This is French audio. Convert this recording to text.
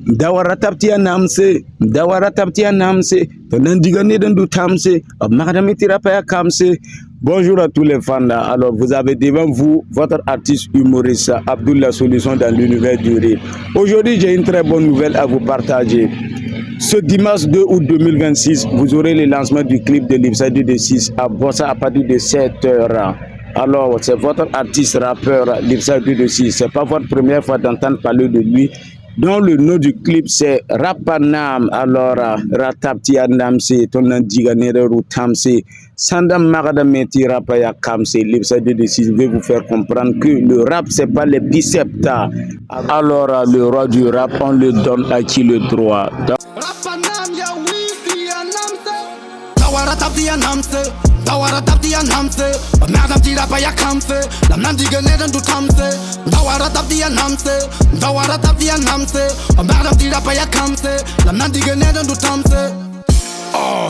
Dawara taptia namse, Tonandigane du tamse, Madame Tirapaya kamse. Bonjour à tous les fans là. Alors vous avez devant vous votre artiste humoriste Abdoul la solution dans l'univers du rire. Aujourd'hui j'ai une très bonne nouvelle à vous partager. Ce dimanche 2 août 2026, vous aurez le lancement du clip de Lipsa 226 à Bossa à partir de 7h. Alors, c'est votre artiste rappeur Lipsa 226. Ce n'est pas votre première fois d'entendre parler de lui. Donc, le nom du clip, c'est Rapanam. Alors, Rataptia Namse, Tonandiganere Routamse, Sandam Magadameti Rapaya Kamse, Lipsa 226. Je vais vous faire comprendre que le rap, c'est pas les biceps. Alors, le roi du rap, on le donne à qui le droit. Dawara taptia namse, Madame Tirapaya kamse, Lamnan diganeden du tamse. Dawara taptia namse, Madame Tirapaya kamse, Lamnan diganeden du tamse. Oh.